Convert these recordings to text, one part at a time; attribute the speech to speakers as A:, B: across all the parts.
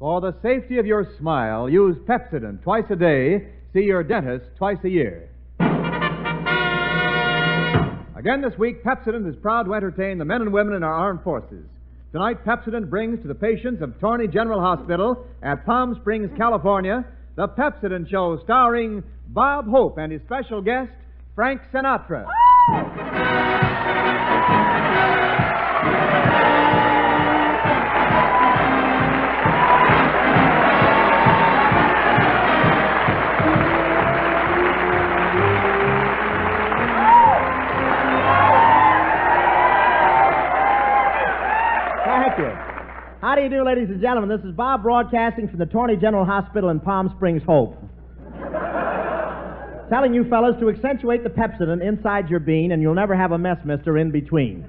A: For the safety of your smile, use Pepsodent twice a day. See your dentist twice a year. Again this week, Pepsodent is proud to entertain the men and women in our armed forces. Tonight, Pepsodent brings to the patients of Torney General Hospital at Palm Springs, California, the Pepsodent Show starring Bob Hope and his special guest, Frank Sinatra.
B: How do you do, ladies and gentlemen? This is Bob broadcasting from the Torney General Hospital in Palm Springs, Hope. Telling you fellas to accentuate the Pepsodent inside your bean, and you'll never have a mess mister in between.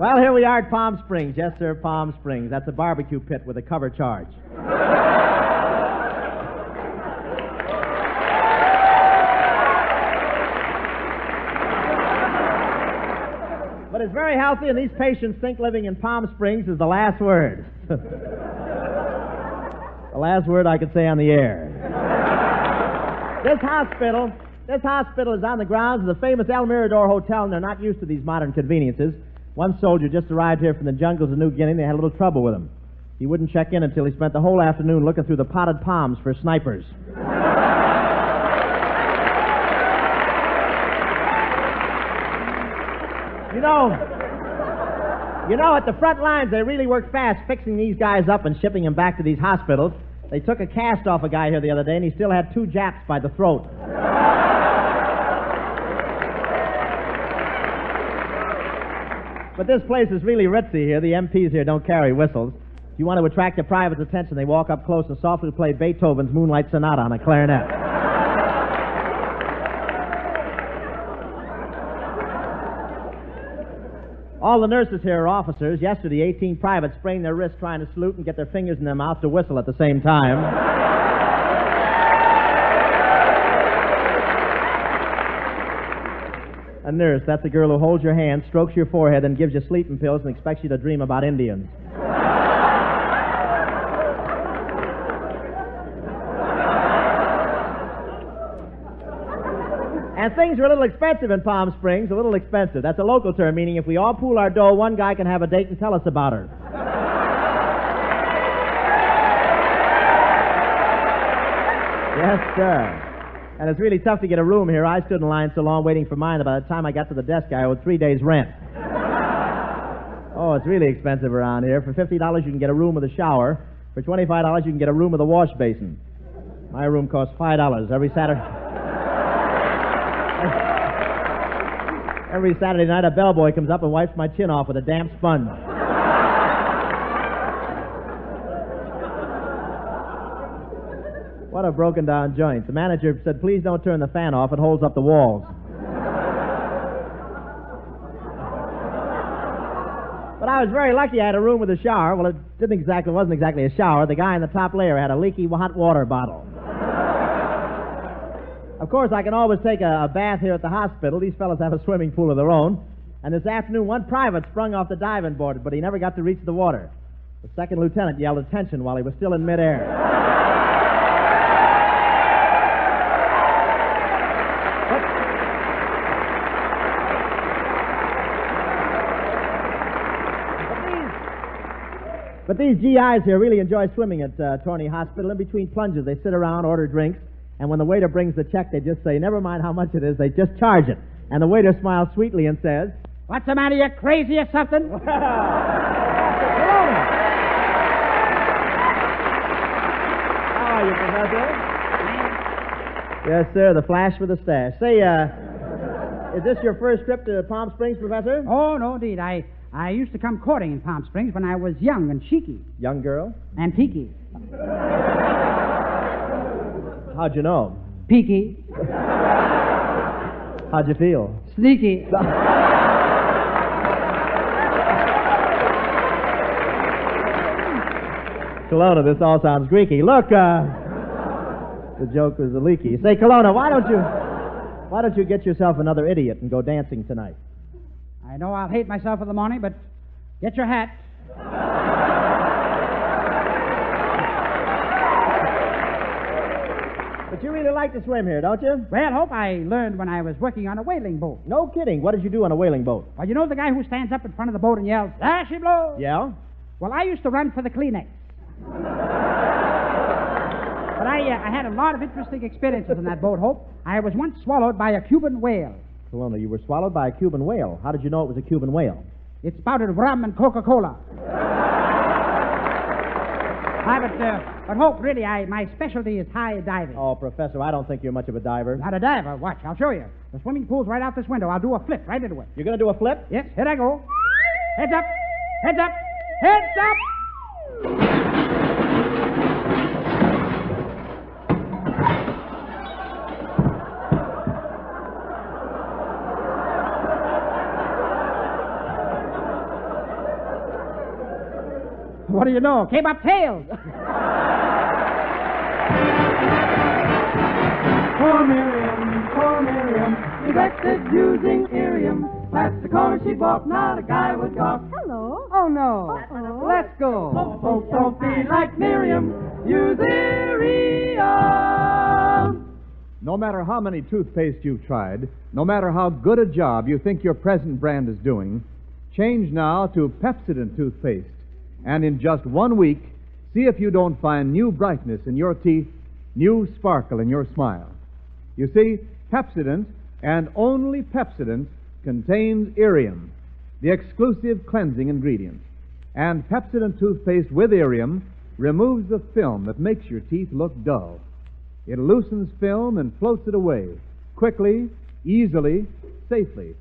B: Well, here we are at Palm Springs. Yes, sir, Palm Springs. That's a barbecue pit with a cover charge. But it's very healthy, and these patients think living in Palm Springs is the last word. The last word I could say on the air. This hospital is on the grounds of the famous El Mirador Hotel, and they're not used to these modern conveniences. One soldier just arrived here from the jungles of New Guinea, and they had a little trouble with him. He wouldn't check in until he spent the whole afternoon looking through the potted palms for snipers. You know, at the front lines, they really work fast fixing these guys up and shipping them back to these hospitals. They took a cast off a guy here the other day, and he still had 2 Japs by the throat. But this place is really ritzy here. The MPs here don't carry whistles. If you want to attract the private's attention, they walk up close and softly play Beethoven's Moonlight Sonata on a clarinet. All the nurses here are officers. Yesterday, 18 privates sprained their wrists trying to salute and get their fingers in their mouth to whistle at the same time. A nurse, that's the girl who holds your hand, strokes your forehead, and gives you sleeping pills and expects you to dream about Indians. And things are a little expensive in Palm Springs, a little expensive. That's a local term, meaning if we all pool our dough, one guy can have a date and tell us about her. Yes, sir. And it's really tough to get a room here. I stood in line so long waiting for mine that by the time I got to the desk, I owed 3 days' rent. Oh, it's really expensive around here. For $50, you can get a room with a shower. For $25, you can get a room with a wash basin. My room costs $5 every Saturday. Every Saturday night, a bellboy comes up and wipes my chin off with a damp sponge. What a broken-down joint. The manager said, please don't turn the fan off. It holds up the walls. But I was very lucky I had a room with a shower. Well, it wasn't exactly a shower. The guy in the top layer had a leaky hot water bottle. Of course, I can always take a bath here at the hospital. These fellas have a swimming pool of their own. And this afternoon, one private sprung off the diving board, but he never got to reach the water. The second lieutenant yelled attention while he was still in midair. But these GIs here really enjoy swimming at Torney Hospital. In between plunges, they sit around, order drinks. And when the waiter brings the check, they just say, never mind how much it is, they just charge it. And the waiter smiles sweetly and says, what's the matter, you crazy or something? How are you, Professor? Yes, sir, the flash with the stash. Say, is this your first trip to Palm Springs, Professor?
C: Oh, no, indeed. I used to come courting in Palm Springs when I was young and cheeky.
B: Young girl?
C: And peaky.
B: How'd you know?
C: Peaky.
B: How'd you feel?
C: Sneaky.
B: Colonna, this all sounds Greeky. Look, the joke was a leaky. Say, Colonna, why don't you get yourself another idiot and go dancing tonight?
C: I know I'll hate myself in the morning, but get your hat.
B: you really like to swim here, don't you?
C: Well, Hope, I learned when I was working on a whaling boat.
B: No kidding. What did you do on a whaling boat?
C: Well, you know the guy who stands up in front of the boat and yells, "There she blows"?
B: Yeah?
C: Well, I used to run for the Kleenex. But I had a lot of interesting experiences on that boat, Hope. I was once swallowed by a Cuban whale.
B: Colonna, you were swallowed by a Cuban whale. How did you know it was a Cuban whale?
C: It spouted rum and Coca-Cola. But Hope, really, my specialty is high diving.
B: Oh, Professor, I don't think you're much of a diver.
C: Not a diver. Watch, I'll show you. The swimming pool's right out this window. I'll do a flip right into it.
B: You're going to do a flip?
C: Yes, here I go. Heads up, heads up, heads up! What do you know? Came up tails.
D: Poor Miriam, neglected using Irium. That's the corner she'd walk, now the guy would gawk.
E: Hello.
C: Oh, no.
E: Uh-oh.
C: Let's go.
D: Folks don't be like Miriam, use Irium.
A: No matter how many toothpaste you've tried, no matter how good a job you think your present brand is doing, change now to Pepsodent toothpaste. And in just 1 week, see if you don't find new brightness in your teeth, new sparkle in your smile. You see, Pepsodent, and only Pepsodent, contains Irium, the exclusive cleansing ingredient. And Pepsodent toothpaste with Irium removes the film that makes your teeth look dull. It loosens film and floats it away, quickly, easily, safely.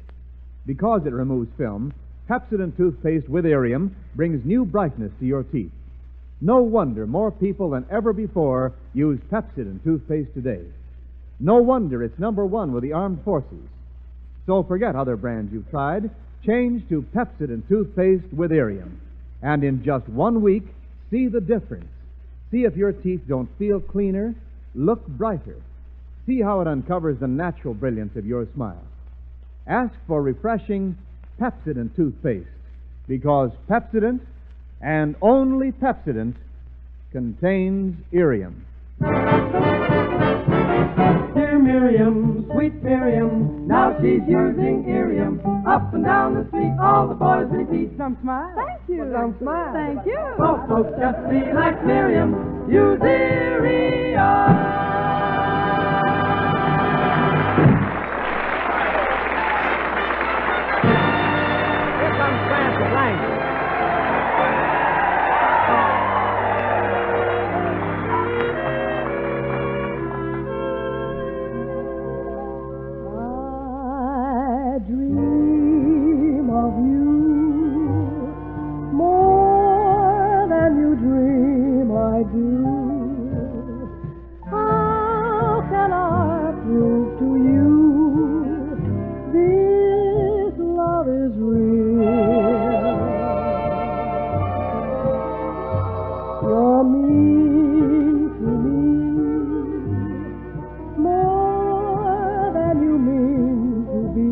A: Because it removes film, Pepsodent toothpaste with Irium brings new brightness to your teeth. No wonder more people than ever before use Pepsodent toothpaste today. No wonder it's number one with the armed forces. So forget other brands you've tried. Change to Pepsodent toothpaste with Irium. And in just 1 week, see the difference. See if your teeth don't feel cleaner, look brighter. See how it uncovers the natural brilliance of your smile. Ask for refreshing Pepsodent toothpaste, because Pepsodent, and only Pepsodent, contains Irium.
D: Dear Miriam, sweet Miriam, now she's using Irium. Up and down the street, all the boys repeat.
E: Some smile. Thank you.
D: Some smile.
E: Thank you.
D: Folks just be like Miriam, use Irium.
E: I dream of you more than you dream I do. How can I prove to you this love is real? You're mean to me more than you mean to be.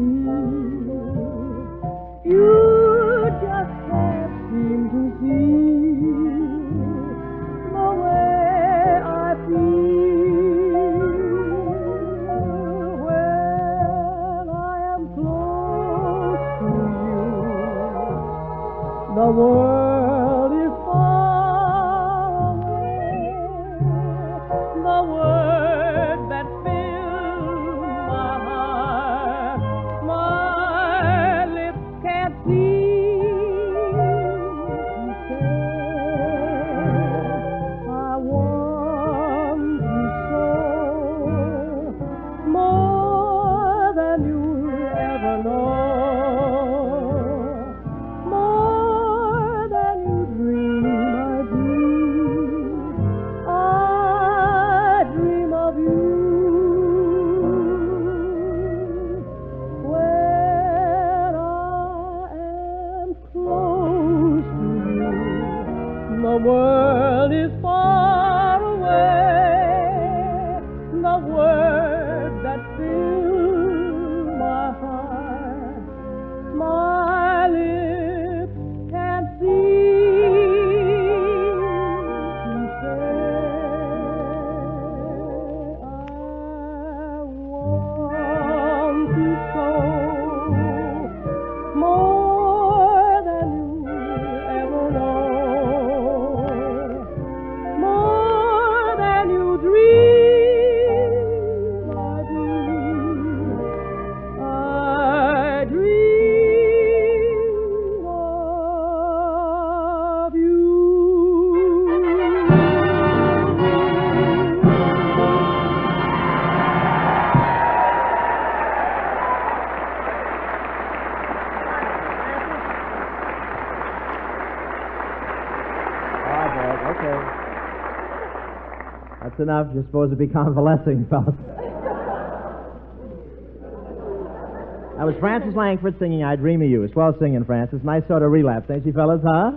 E: You just can't seem to see the way I feel when I am close to you. The world is far away. The words that fill my heart, my lips can't seem to say. I want you so, more than you'll ever know. More than you dream, I dream of you. When I am close to you, the world is far away. The words that fill my heart, my lips can't seem to say. I
B: Okay. That's enough. You're supposed to be convalescing, fellas. That was Frances Langford singing I Dream of You. Swell singing, Frances. Nice sort of relapse, ain't she, fellas, huh?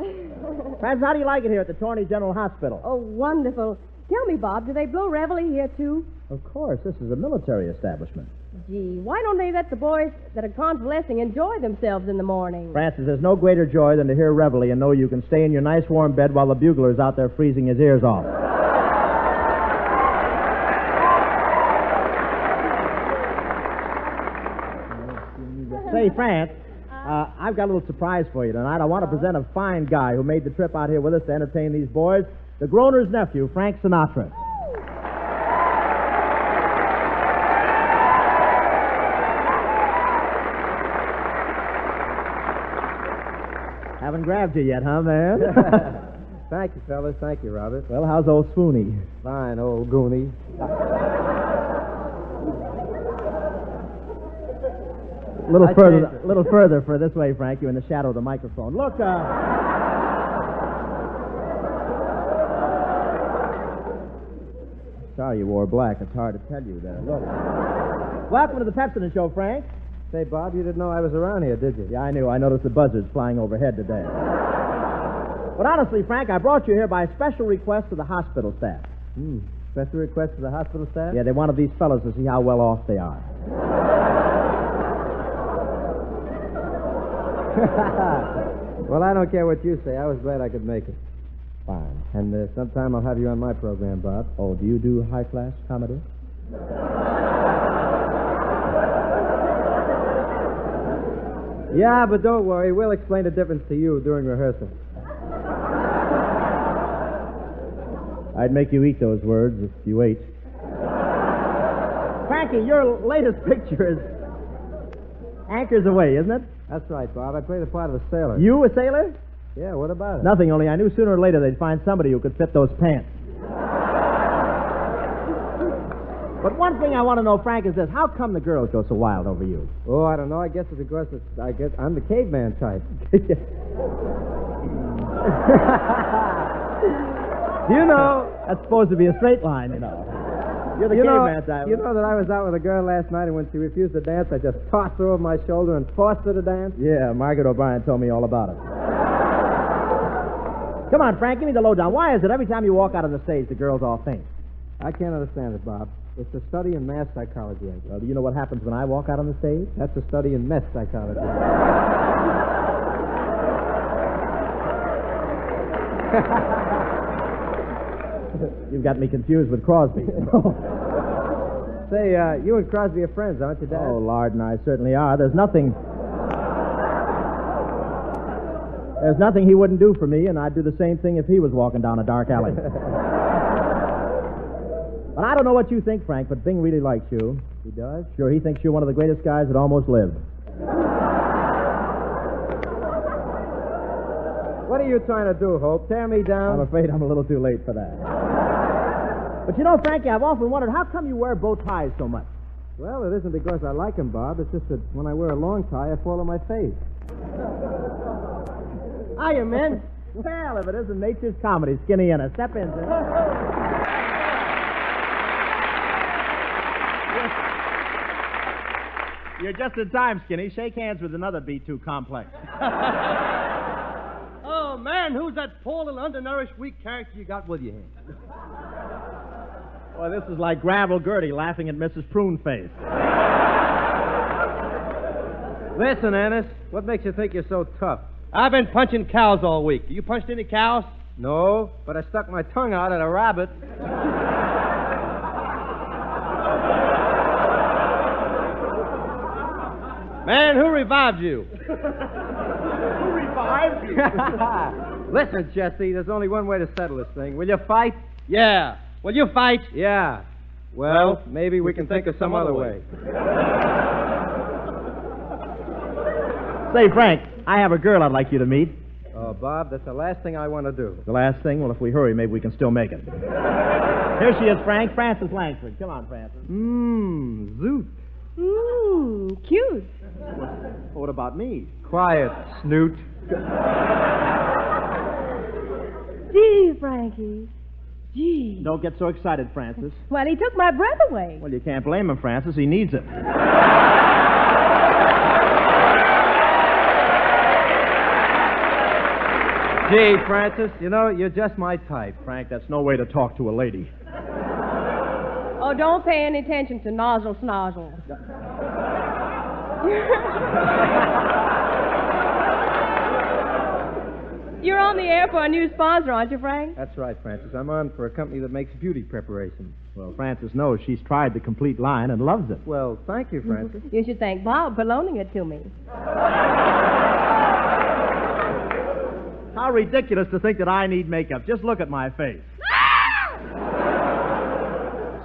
B: Frances, how do you like it here at the Torney General Hospital?
E: Oh, wonderful. Tell me, Bob, do they blow reveille here, too?
B: Of course. This is a military establishment.
E: Gee, why don't they let the boys that are convalescing enjoy themselves in the morning?
B: Frances, there's no greater joy than to hear reveille and know you can stay in your nice warm bed while the bugler's out there freezing his ears off. Say, France, I've got a little surprise for you tonight. I want to present a fine guy who made the trip out here with us to entertain these boys, the Groaner's nephew, Frank Sinatra. Haven't grabbed you yet, huh, man?
F: Thank you, fellas. Thank you, Robert.
B: Well, how's old Swoony?
F: Fine, old Goonie.
B: A little further for this way, Frank. You're in the shadow of the microphone. Look, Sorry you wore black. It's hard to tell you there. Look. Welcome to the Pepsodent Show, Frank.
F: Say, Bob, you didn't know I was around here, did you?
B: Yeah, I knew. I noticed the buzzards flying overhead today. But honestly, Frank, I brought you here by special request of the hospital staff.
F: Special request to the hospital staff?
B: Yeah, they wanted these fellows to see how well off they are.
F: Well, I don't care what you say. I was glad I could make it.
B: Fine.
F: And sometime I'll have you on my program, Bob.
B: Oh, do you do high-class comedy?
F: Yeah, but don't worry. We'll explain the difference to you during rehearsal.
B: I'd make you eat those words if you ate. Frankie, your latest picture is Anchors Away, isn't it?
F: That's right, Bob. I play the part of a sailor.
B: You a sailor?
F: Yeah, what about it?
B: Nothing, only I knew sooner or later they'd find somebody who could fit those pants. But one thing I want to know, Frank, is this. How come the girls go so wild over you?
F: Oh, I don't know. I guess it's because I'm the caveman type. You know...
B: That's supposed to be a straight line, you know. You're the caveman type.
F: You know that I was out with a girl last night, and when she refused to dance, I just tossed her over my shoulder and forced her to dance?
B: Yeah, Margaret O'Brien told me all about it. Come on, Frank, give me the lowdown. Why is it every time you walk out on the stage, the girls all faint?
F: I can't understand it, Bob. It's a study in mass psychology.
B: Well, do you know what happens when I walk out on the stage?
F: That's a study in mess psychology.
B: You've got me confused with Crosby.
F: Say, you and Crosby are friends, aren't you, Dad?
B: Oh, Lard and I certainly are. There's nothing he wouldn't do for me, and I'd do the same thing if he was walking down a dark alley. But I don't know what you think, Frank, but Bing really likes you.
F: He does?
B: Sure, he thinks you're one of the greatest guys that almost lived.
F: What are you trying to do, Hope? Tear me down?
B: I'm afraid I'm a little too late for that. But you know, Frankie, I've often wondered, how come you wear bow ties so much?
F: Well, it isn't because I like them, Bob. It's just that when I wear a long tie, I fall on my face.
B: Hiya, men. Well, if it isn't nature's comedy, Skinnay Ennis. Step in, sir. You're just in time, Skinnay. Shake hands with another B2 complex.
G: Oh, man, who's that poor little undernourished, weak character you got with you here?
B: Boy, this is like Gravel Gertie laughing at Mrs. Pruneface.
F: Listen, Ennis, what makes you think you're so tough?
G: I've been punching cows all week. You punched any cows?
F: No, but I stuck my tongue out at a rabbit.
G: Man, who revived you?
B: Who revived you?
F: Listen, Jesse, there's only one way to settle this thing. Will you fight?
G: Yeah. Will you fight?
F: Yeah. Well, maybe we can think of some other way.
B: Say, Frank, I have a girl I'd like you to meet.
F: Oh, Bob, that's the last thing I want to do.
B: The last thing? Well, if we hurry, maybe we can still make it. Here she is, Frank. Frances Langford. Come on, Frances.
F: Zoot.
E: Cute.
B: What about me?
F: Quiet, snoot.
E: Gee, Frankie. Gee.
B: Don't get so excited, Francis.
E: Well, he took my breath away.
B: Well, you can't blame him, Francis. He needs it.
F: Gee, Francis, you know, you're just my type.
B: Frank, that's no way to talk to a lady.
E: Oh, don't pay any attention to nozzle snozzle. You're on the air for a new sponsor, aren't you, Frank?
F: That's right, Francis. I'm on for a company that makes beauty preparations.
B: Well, Francis knows she's tried the complete line and loves it.
F: Well, thank you, Francis.
E: You should thank Bob for loaning it to me.
B: How ridiculous to think that I need makeup. Just look at my face.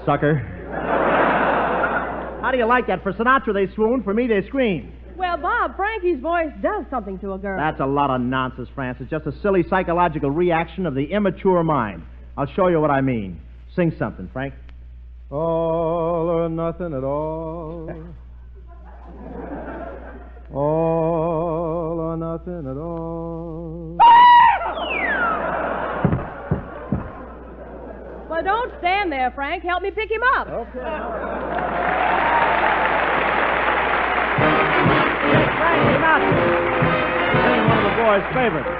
B: Sucker. How do you like that? For Sinatra, they swoon. For me, they scream.
E: Well, Bob, Frankie's voice does something to a girl.
B: That's a lot of nonsense, Francis. Just a silly psychological reaction of the immature mind. I'll show you what I mean. Sing something, Frank.
F: All or nothing at all. All or nothing at all.
E: Well, don't stand there, Frank. Help me pick him up.
F: Okay.
B: Frank Sinatra. Sing one of the boys' favorites.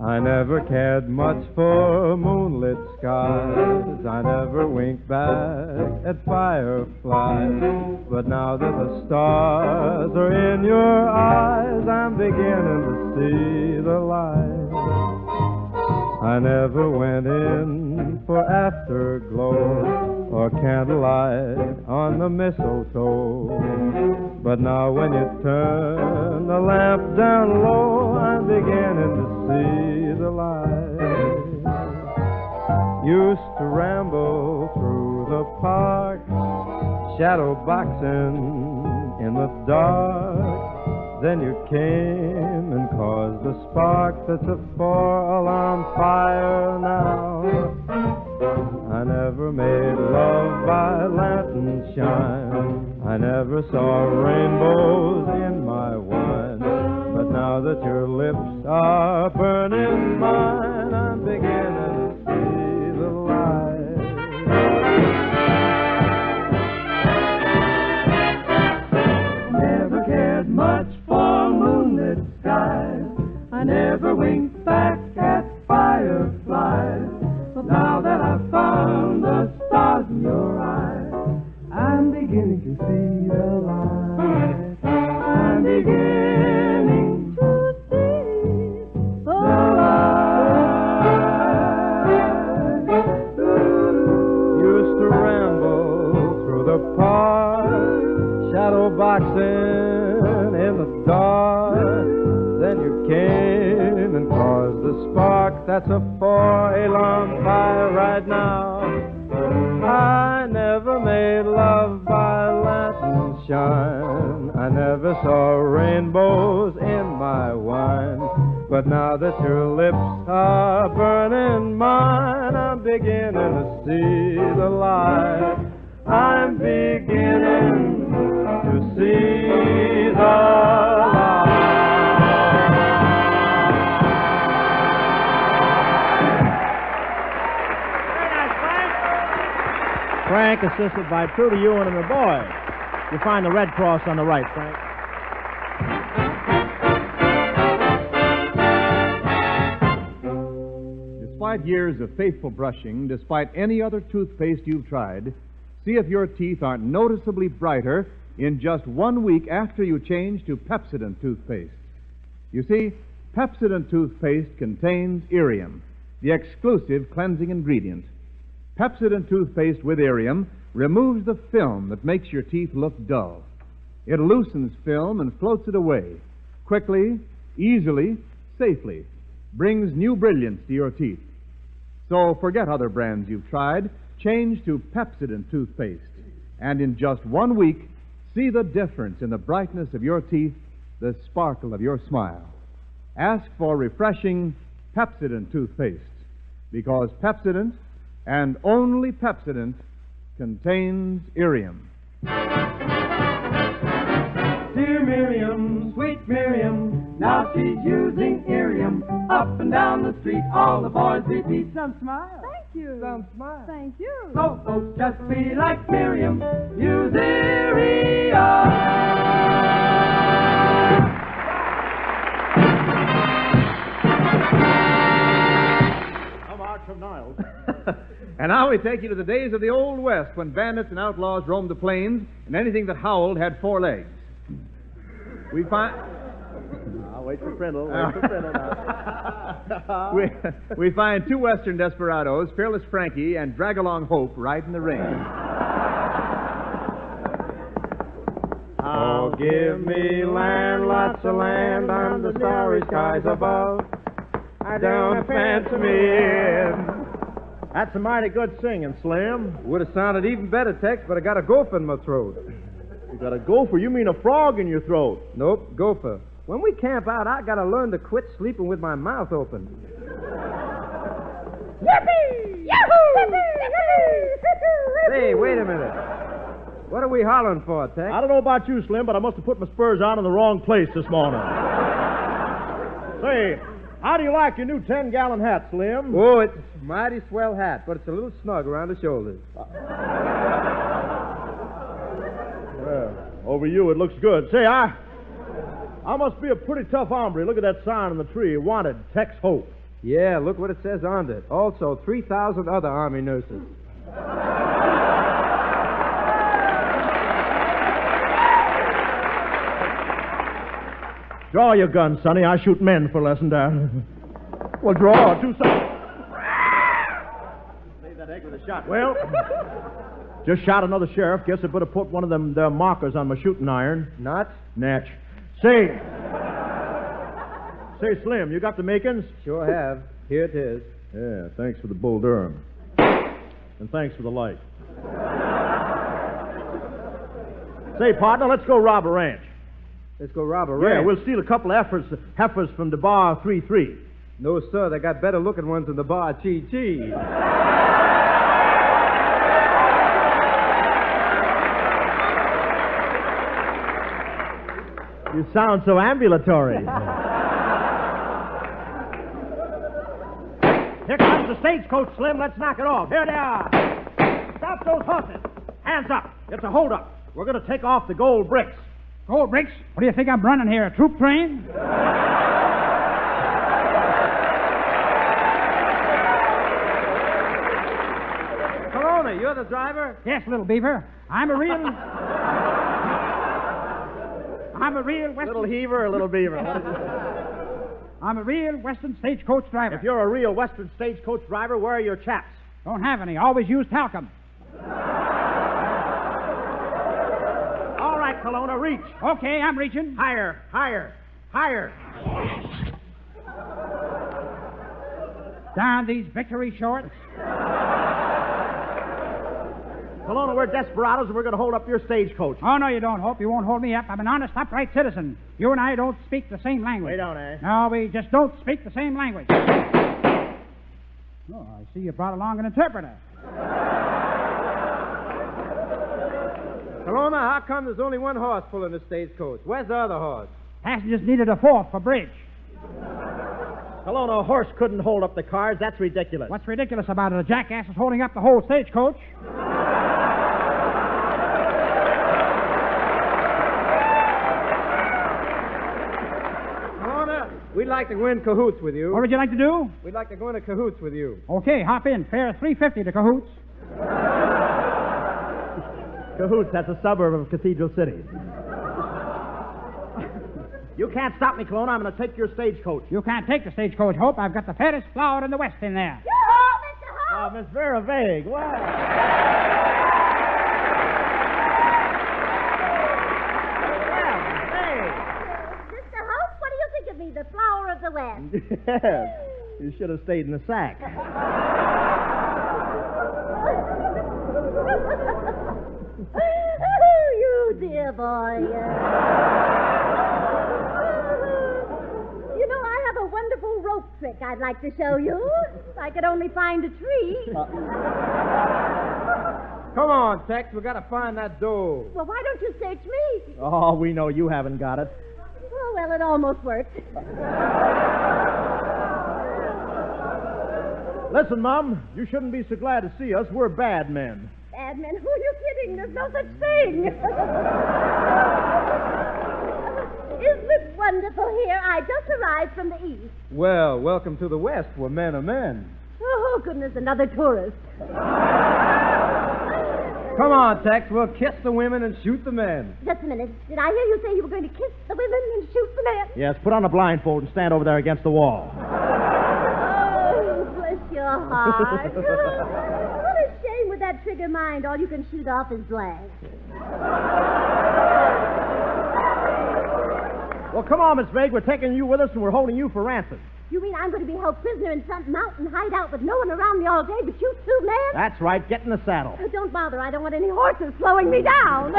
F: I never cared much for moonlit skies. I never winked back at fireflies. But now that the stars are in your eyes, I'm beginning to see the light. I never went in for afterglow or candlelight on the mistletoe. But now when you turn the lamp down low, I'm beginning to see the light. Used to ramble through the park, shadow boxing in the dark. Then you came and caused the spark that's a 4-alarm fire now. I never made love by lantern shine. I never saw rainbows in my wine. But now that your lips are burning mine, I'm beginning to see the light. Never cared much for moonlit skies. I never winked back at fireflies. But now that I've found the stars in your eyes, I'm beginning to see the light. I'm beginning to see the light. Used to ramble through the park, shadow boxing in the dark. Then you came and caused the spark that's a 4-alarm fire right now. I never made love by lantern shine. I never saw rainbows in my wine. But now that your lips are burning mine, I'm beginning to see the light. I'm beginning to see the light.
B: Frank, assisted by Trudy Ewan and the boys. You'll find the Red Cross on the right, Frank.
A: Despite years of faithful brushing, despite any other toothpaste you've tried, see if your teeth aren't noticeably brighter in just 1 week after you change to Pepsodent toothpaste. You see, Pepsodent toothpaste contains irium, the exclusive cleansing ingredient. Pepsodent toothpaste with irium removes the film that makes your teeth look dull. It loosens film and floats it away. Quickly, easily, safely. Brings new brilliance to your teeth. So forget other brands you've tried. Change to Pepsodent toothpaste. And in just 1 week, see the difference in the brightness of your teeth, the sparkle of your smile. Ask for refreshing Pepsodent toothpaste. Because Pepsodent, and only Pepsodent, contains irium.
D: Dear Miriam, sweet Miriam, now she's using irium Up and down the street, all the boys repeat.
C: Some smile.
E: Thank you.
D: Some smile.
E: Thank you.
D: So folks just be like Miriam, use area.
B: I'm Arch from Niles.
A: And now we take you to the days of the Old West when bandits and outlaws roamed the plains and anything that howled had 4 legs. We find...
B: I'll wait for Prindle. Wait for Prindle now.
A: we find 2 Western desperados, Fearless Frankie and Drag-Along Hope, riding the ring.
F: Oh, give me land, lots of land under starry skies above. I don't fancy me.
B: That's a mighty good singing, Slim.
F: Would have sounded even better, Tex, but I got a gopher in my throat.
B: You got a gopher? You mean a frog in your throat?
F: Nope, gopher. When we camp out, I got to learn to quit sleeping with my mouth open.
E: Yippee! Yahoo!
F: Hey, wait a minute. What are we hollering for, Tex?
B: I don't know about you, Slim, but I must have put my spurs on in the wrong place this morning. Say, how do you like your new 10-gallon hat, Slim?
F: Oh, it's a mighty swell hat, but it's a little snug around the shoulders.
B: Well, over you, it looks good. Say, I must be a pretty tough hombre. Look at that sign on the tree. Wanted, Tex Hope.
F: Yeah, look what it says on it. Also, 3,000 other Army nurses.
B: Draw your gun, Sonny. I shoot men for lesson down. Well, draw. 2 seconds. Save that egg with a shot. Well, just shot another sheriff. Guess I better put one of them markers on my shooting iron.
F: Not?
B: Natch. Say, Slim, you got the makings?
F: Sure have. Here it is.
B: Yeah, thanks for the Bull Durham. And thanks for the light. Say, partner, let's go rob a ranch.
F: Let's go rob a ranch.
B: Yeah, we'll steal a couple of heifers from the bar 3-3.
F: No, sir, they got better looking ones in the bar Chi-Chi.
B: You sound so ambulatory. Here comes the stagecoach, Slim. Let's knock it off. Here they are. Stop those horses. Hands up. It's a holdup. We're going to take off the gold bricks.
C: Gold bricks? What do you think I'm running here, a troop train?
F: Colonna, you're the driver?
C: Yes, little beaver. I'm a real Western...
B: Little heaver or little beaver?
C: I'm a real Western stagecoach driver.
B: If you're a real Western stagecoach driver, where are your chaps?
C: Don't have any. Always use talcum.
B: All right, Colonna, reach.
C: Okay, I'm reaching.
B: Higher, higher, higher.
C: Down these victory shorts.
B: Colonna, we're desperados and we're going to hold up your stagecoach.
C: Oh, no, you don't, Hope. You won't hold me up. I'm an honest, upright citizen. You and I don't speak the same language.
B: We don't, eh?
C: No, we just don't speak the same language. Oh, I see you brought along an interpreter.
F: Colonna, how come there's only one horse pulling the stagecoach? Where's the other horse?
C: Passengers needed a 4th for bridge.
B: Colonna, a horse couldn't hold up the cars. That's ridiculous.
C: What's ridiculous about it? A jackass is holding up the whole stagecoach.
F: We'd like to go in cahoots with you.
C: What would you like to do?
F: We'd like to go in a cahoots with you.
C: Okay, hop in. Fare $3.50 to Cahoots.
B: Cahoots, that's a suburb of Cathedral City. You can't stop me, Colonna. I'm going to take your stagecoach.
C: You can't take the stagecoach, Hope. I've got the fattest flower in the West in there.
E: Yoo-hoo, Mr. Hope!
B: Oh, Miss Vera Vague. Wow.
E: Mr. Hope, what do you think of me, the flower of the West?
B: Yes. You should have stayed in the sack.
E: Oh, you dear boy. You know, I have a wonderful rope trick I'd like to show you. If I could only find a tree.
F: Come on, Tex. We got to find that doe.
E: Well, why don't you search me?
B: Oh, we know you haven't got it.
E: Oh, well, it almost worked.
B: Listen, Mom, you shouldn't be so glad to see us. We're bad men.
E: Bad men? Who are you kidding? There's no such thing. Isn't it wonderful here? I just arrived from the East.
F: Well, welcome to the West, where men are men.
E: Oh, goodness, another tourist.
F: Come on, Tex. We'll kiss the women and shoot the men.
E: Just a minute. Did I hear you say you were going to kiss the women and shoot the men?
B: Yes, put on a blindfold and stand over there against the wall.
E: Oh, bless your heart. What a shame with that trigger mind. All you can shoot off is blank.
B: Well, come on, Miss Vague. We're taking you with us and we're holding you for ransom.
E: You mean I'm going to be held prisoner in some mountain hideout with no one around me all day but you two men?
B: That's right. Get in the saddle.
E: Oh, don't bother. I don't want any horses slowing me down.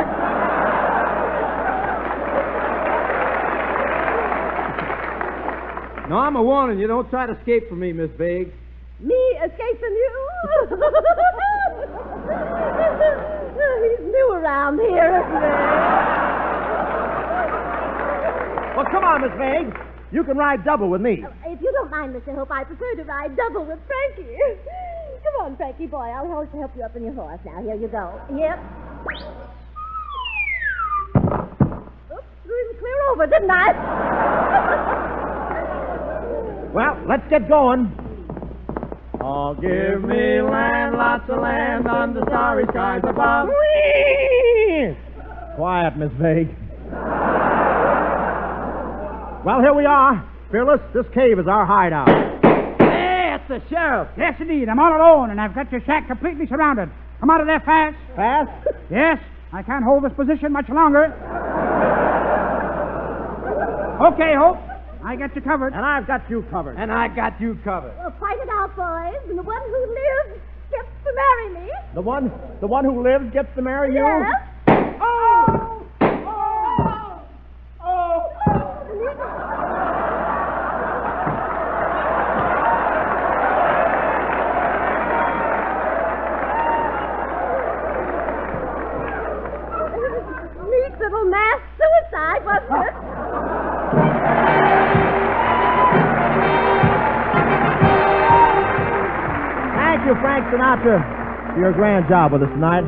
F: No, I'm a warning you. Don't try to escape from me, Miss Vague.
E: Me escape from you? He's new around here, isn't he?
B: Well, come on, Miss Vague. You can ride double with me.
E: If you don't mind, Mr. Hope, I prefer to ride double with Frankie. Come on, Frankie boy. I'll help you up on your horse. Now, here you go. Yep. Oops, threw him clear over, didn't I?
B: Well, let's get going. Oh, give me land, lots of land under starry skies above. Whee! Quiet, Miss Vague. Well, here we are. Fearless, this cave is our hideout.
C: Hey, it's the sheriff. Yes, indeed. I'm all alone, and I've got your shack completely surrounded. Come out of there fast.
B: Fast?
C: Yes. I can't hold this position much longer. Okay, Hope. I got you covered.
B: And I've got you covered.
F: And I got you covered.
E: Well, fight it out, boys. And the one who lives gets to marry me.
B: The one who lives gets to marry you?
E: Yes.
B: Oh!
E: Neat little mass suicide, wasn't it?
B: Thank you, Frank Sinatra, for your grand job with us tonight.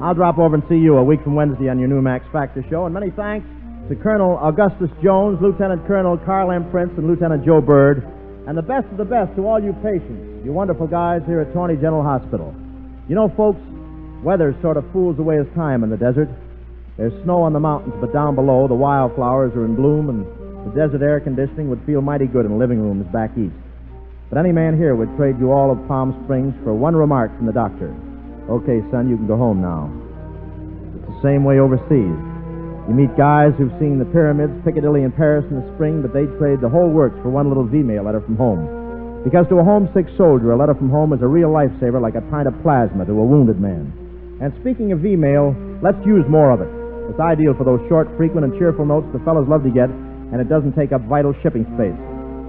B: I'll drop over and see you a week from Wednesday on your new Max Factor show. And many thanks to Colonel Augustus Jones, Lieutenant Colonel Carl M. Prince, and Lieutenant Joe Bird. And the best of the best to all you patients, you wonderful guys here at Tawny General Hospital. You know, folks, weather sort of fools away his time in the desert. There's snow on the mountains, but down below, the wildflowers are in bloom, and the desert air conditioning would feel mighty good in living rooms back east. But any man here would trade you all of Palm Springs for one remark from the doctor. Okay, son, you can go home now. It's the same way overseas. You meet guys who've seen the pyramids, Piccadilly, and Paris in the spring, but they'd trade the whole works for one little V-mail letter from home. Because to a homesick soldier, a letter from home is a real lifesaver, like a pint of plasma to a wounded man. And speaking of V-mail, let's use more of it. It's ideal for those short, frequent, and cheerful notes the fellas love to get, and it doesn't take up vital shipping space.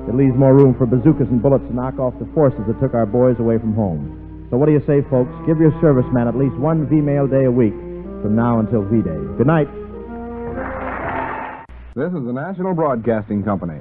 B: It leaves more room for bazookas and bullets to knock off the forces that took our boys away from home. So what do you say, folks? Give your serviceman at least one V-mail day a week from now until V-Day. Good night.
H: This is the National Broadcasting Company.